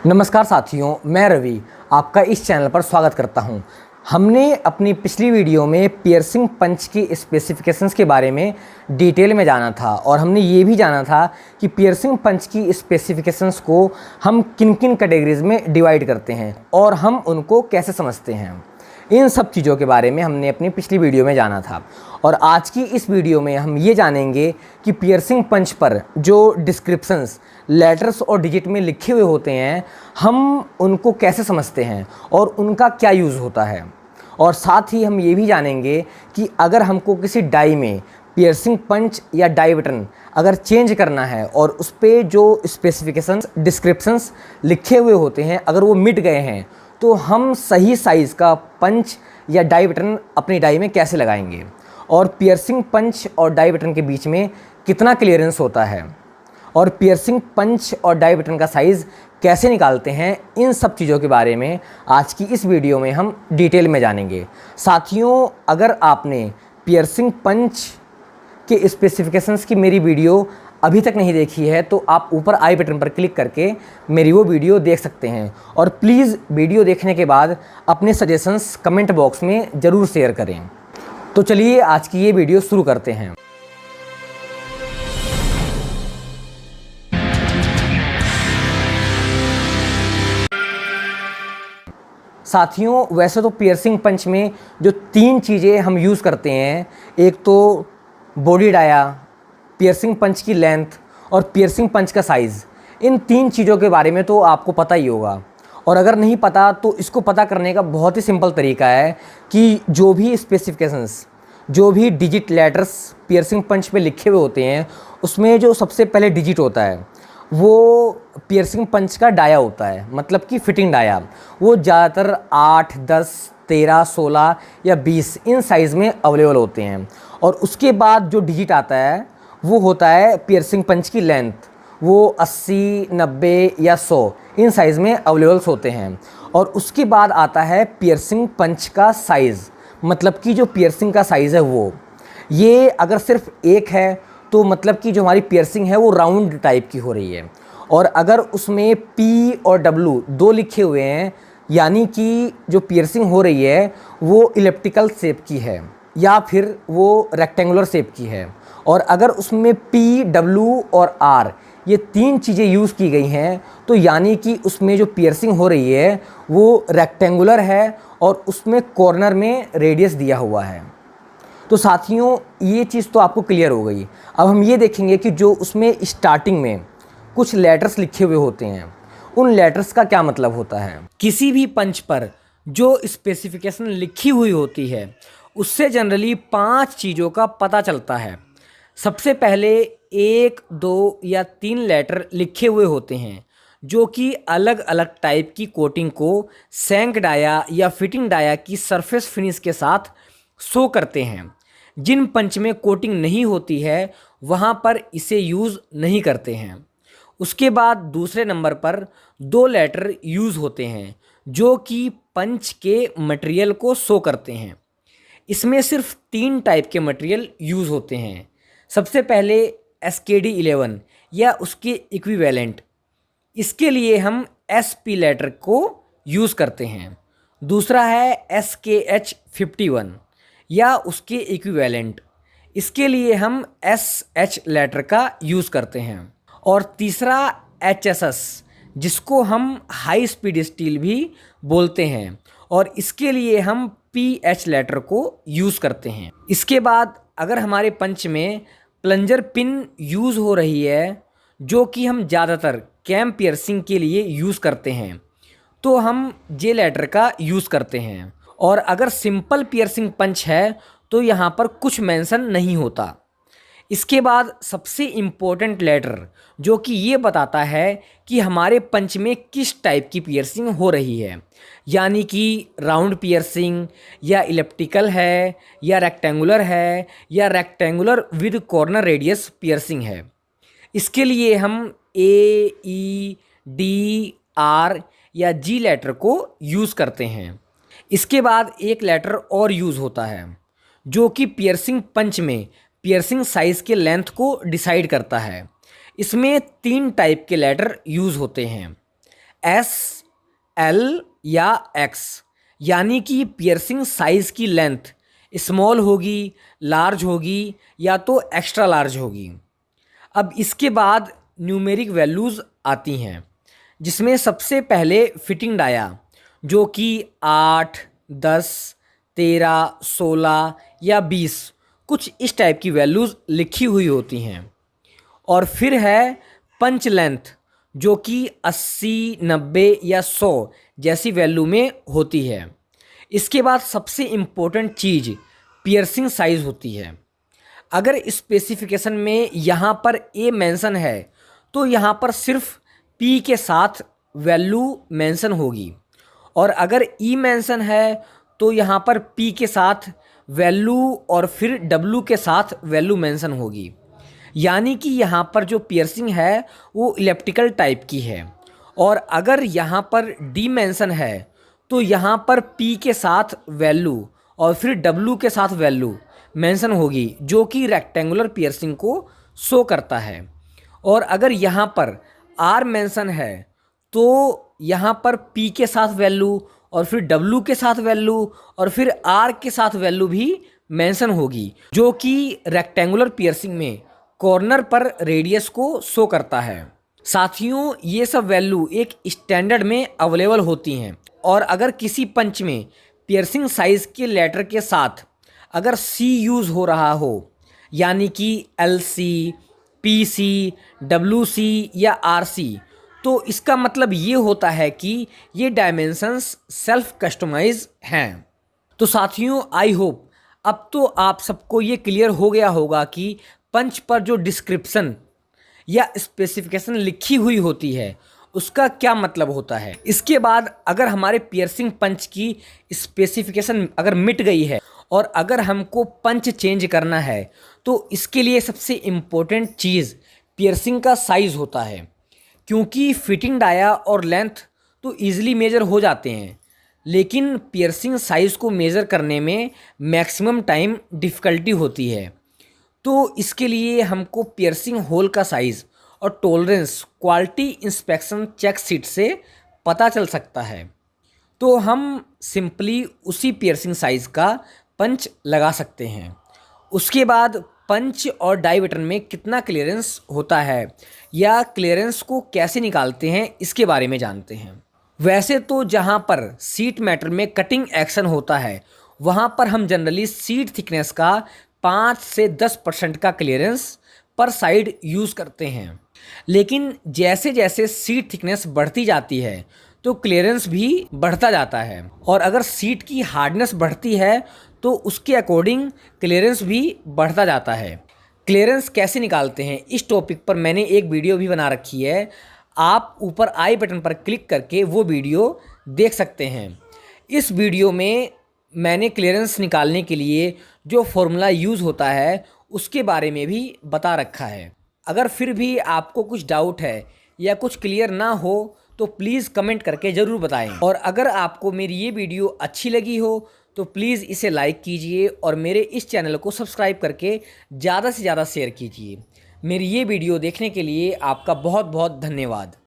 नमस्कार साथियों, मैं रवि आपका इस चैनल पर स्वागत करता हूं। हमने अपनी पिछली वीडियो में पियर्सिंग पंच की स्पेसिफिकेशंस के बारे में डिटेल में जाना था और हमने ये भी जाना था कि पियर्सिंग पंच की स्पेसिफिकेशंस को हम किन किन कैटेगरीज में डिवाइड करते हैं और हम उनको कैसे समझते हैं। इन सब चीज़ों के बारे में हमने अपनी पिछली वीडियो में जाना था और आज की इस वीडियो में हम ये जानेंगे कि पियर्सिंग पंच पर जो डिस्क्रिप्शंस लेटर्स और डिजिट में लिखे हुए होते हैं हम उनको कैसे समझते हैं और उनका क्या यूज़ होता है। और साथ ही हम ये भी जानेंगे कि अगर हमको किसी डाई में पियर्सिंग पंच या डाई बटन अगर चेंज करना है और उस पर जो स्पेसिफिकेशंस डिस्क्रिप्शंस लिखे हुए होते हैं अगर वो मिट गए हैं तो हम सही साइज़ का पंच या डाई बटन अपनी डाई में कैसे लगाएंगे और पियर्सिंग पंच और डाई बटन के बीच में कितना क्लियरेंस होता है और पियर्सिंग पंच और डाई बटन का साइज़ कैसे निकालते हैं। इन सब चीज़ों के बारे में आज की इस वीडियो में हम डिटेल में जानेंगे। साथियों, अगर आपने पियर्सिंग पंच के स्पेसिफिकेशंस की मेरी वीडियो अभी तक नहीं देखी है तो आप ऊपर आई बटन पर क्लिक करके मेरी वो वीडियो देख सकते हैं और प्लीज़ वीडियो देखने के बाद अपने सजेशंस कमेंट बॉक्स में ज़रूर शेयर करें। तो चलिए आज की ये वीडियो शुरू करते हैं। साथियों, वैसे तो पियर्सिंग पंच में जो 3 चीज़ें हम यूज़ करते हैं, एक तो बॉडी डाया, पियर्सिंग पंच की लेंथ और पियर्सिंग पंच का साइज़। इन 3 चीज़ों के बारे में तो आपको पता ही होगा और अगर नहीं पता तो इसको पता करने का बहुत ही सिंपल तरीका है कि जो भी स्पेसिफिकेशंस जो भी डिजिट लेटर्स पियर्सिंग पंच पे लिखे हुए होते हैं उसमें जो सबसे पहले डिजिट होता है वो पियर्सिंग पंच का डाया होता है, मतलब कि फिटिंग डाया। वो ज़्यादातर 8, 10, 13, 16 या 20 इन साइज़ में अवेलेबल होते हैं और उसके बाद जो डिजिट आता है वो होता है पियर्सिंग पंच की लेंथ। वो 80, 90 या 100 इन साइज़ में अवेलेबल्स होते हैं और उसके बाद आता है पियर्सिंग पंच का साइज़, मतलब कि जो पियर्सिंग का साइज़ है वो ये अगर सिर्फ एक है तो मतलब कि जो हमारी पियर्सिंग है वो राउंड टाइप की हो रही है और अगर उसमें P और W 2 लिखे हुए हैं यानी कि जो पियर्सिंग हो रही है वो इलिप्टिकल शेप की है या फिर वो रेक्टेंगुलर शेप की है और अगर उसमें P, W और R ये 3 चीज़ें यूज़ की गई हैं तो यानी कि उसमें जो पियर्सिंग हो रही है वो रेक्टेंगुलर है और उसमें कॉर्नर में रेडियस दिया हुआ है। तो साथियों, ये चीज़ तो आपको क्लियर हो गई। अब हम ये देखेंगे कि जो उसमें स्टार्टिंग में कुछ लेटर्स लिखे हुए होते हैं उन लेटर्स का क्या मतलब होता है। किसी भी पंच पर जो स्पेसिफिकेशन लिखी हुई होती है उससे जनरली 5 चीज़ों का पता चलता है। सबसे पहले 1, 2 या 3 लेटर लिखे हुए होते हैं जो कि अलग अलग टाइप की कोटिंग को सैंक डाया या फिटिंग डाया की सरफेस फिनिश के साथ शो करते हैं। जिन पंच में कोटिंग नहीं होती है वहाँ पर इसे यूज़ नहीं करते हैं। उसके बाद दूसरे नंबर पर 2 लेटर यूज़ होते हैं जो कि पंच के मटेरियल को शो करते हैं। इसमें सिर्फ 3 टाइप के मटेरियल यूज़ होते हैं। सबसे पहले SKD 11 या उसके इक्विवेलेंट, इसके लिए हम SP लेटर को यूज़ करते हैं। दूसरा है SKH 51 या उसके इक्विवेलेंट, इसके लिए हम SH लेटर का यूज़ करते हैं। और तीसरा HSS जिसको हम हाई स्पीड स्टील भी बोलते हैं और इसके लिए हम PH लेटर को यूज़ करते हैं। इसके बाद अगर हमारे पंच में प्लंजर पिन यूज़ हो रही है जो कि हम ज़्यादातर कैम पियर्सिंग के लिए यूज़ करते हैं तो हम J लेटर का यूज़ करते हैं और अगर सिंपल पियर्सिंग पंच है तो यहाँ पर कुछ मेंशन नहीं होता। इसके बाद सबसे इम्पोर्टेंट लेटर जो कि ये बताता है कि हमारे पंच में किस टाइप की पियर्सिंग हो रही है, यानी कि राउंड पियर्सिंग या इलिप्टिकल है या रेक्टेंगुलर है या rectangular with corner radius piercing है। इसके लिए हम A, E, D, R या G लेटर को यूज़ करते हैं। इसके बाद एक लेटर और यूज़ होता है जो कि पियर्सिंग पंच में पियर्सिंग साइज़ के लेंथ को डिसाइड करता है। इसमें 3 टाइप के लेटर यूज़ होते हैं। एस, एल या एक्स, यानी कि पियर्सिंग साइज़ की लेंथ स्मॉल होगी, लार्ज होगी या तो एक्स्ट्रा लार्ज होगी। अब इसके बाद न्यूमेरिक वैल्यूज़ आती हैं, जिसमें सबसे पहले फिटिंग डाया जो कि 8, 10, 13, 16 या 20 कुछ इस टाइप की वैल्यूज़ लिखी हुई होती हैं। और फिर है पंच लेंथ जो कि 80, 90 या 100 जैसी वैल्यू में होती है। इसके बाद सबसे इम्पोर्टेंट चीज़ पियर्सिंग साइज़ होती है। अगर स्पेसिफिकेशन में यहाँ पर ए मेंशन है तो यहाँ पर सिर्फ पी के साथ वैल्यू मेंशन होगी, और अगर ई मेंशन है तो यहाँ पर पी के साथ वैल्यू और फिर डब्ल्यू के साथ वैल्यू मेंशन होगी। यानी कि यहाँ पर जो पियर्सिंग है वो इलिप्टिकल टाइप की है। और अगर यहाँ पर डी मेंशन है तो यहाँ पर पी के साथ वैल्यू और फिर डब्ल्यू के साथ वैल्यू मेंशन होगी, जो कि रेक्टेंगुलर पियर्सिंग को शो करता है। और अगर यहाँ पर आर मेंशन है तो यहाँ पर पी के साथ वैल्यू और फिर डब्ल्यू के साथ वैल्यू और फिर आर के साथ वैल्यू भी मेंशन होगी, जो कि रेक्टेंगुलर पियर्सिंग में कॉर्नर पर रेडियस को शो करता है। साथियों, ये सब वैल्यू एक स्टैंडर्ड में अवेलेबल होती हैं, और अगर किसी पंच में पियर्सिंग साइज के लेटर के साथ अगर सी यूज़ हो रहा हो, यानी कि L C, P C, W C या आर सी, तो इसका मतलब ये होता है कि ये डायमेंशंस सेल्फ कस्टमाइज हैं। तो साथियों, आई होप अब तो आप सबको ये क्लियर हो गया होगा कि पंच पर जो डिस्क्रिप्शन या स्पेसिफिकेशन लिखी हुई होती है उसका क्या मतलब होता है। इसके बाद अगर हमारे पियर्सिंग पंच की स्पेसिफिकेशन अगर मिट गई है और अगर हमको पंच चेंज करना है तो इसके लिए सबसे इम्पोर्टेंट चीज़ पियर्सिंग का साइज़ होता है, क्योंकि फिटिंग डाया और लेंथ तो ईज़िली मेजर हो जाते हैं, लेकिन पियर्सिंग साइज़ को मेज़र करने में मैक्सिमम टाइम डिफ़िकल्टी होती है। तो इसके लिए हमको पियर्सिंग होल का साइज़ और tolerance quality inspection check sheet से पता चल सकता है। तो हम सिंपली उसी पियर्सिंग साइज़ का पंच लगा सकते हैं। उसके बाद पंच और डाई बटन में कितना क्लियरेंस होता है या क्लियरेंस को कैसे निकालते हैं, इसके बारे में जानते हैं। वैसे तो जहाँ पर सीट मैटर में कटिंग एक्शन होता है वहाँ पर हम जनरली सीट थिकनेस का 5 से 10% का क्लियरेंस पर साइड यूज़ करते हैं, लेकिन जैसे जैसे सीट थिकनेस बढ़ती जाती है तो क्लियरेंस भी बढ़ता जाता है, और अगर सीट की हार्डनेस बढ़ती है तो उसके अकॉर्डिंग क्लियरेंस भी बढ़ता जाता है। क्लियरेंस कैसे निकालते हैं इस टॉपिक पर मैंने एक वीडियो भी बना रखी है, आप ऊपर आई बटन पर क्लिक करके वो वीडियो देख सकते हैं। इस वीडियो में मैंने क्लियरेंस निकालने के लिए जो फॉर्मूला यूज़ होता है उसके बारे में भी बता रखा है। अगर फिर भी आपको कुछ डाउट है या कुछ क्लियर ना हो तो प्लीज़ कमेंट करके ज़रूर बताएं। और अगर आपको मेरी ये वीडियो अच्छी लगी हो तो प्लीज़ इसे लाइक कीजिए और मेरे इस चैनल को सब्सक्राइब करके ज़्यादा से ज़्यादा शेयर कीजिए। मेरी ये वीडियो देखने के लिए आपका बहुत बहुत धन्यवाद।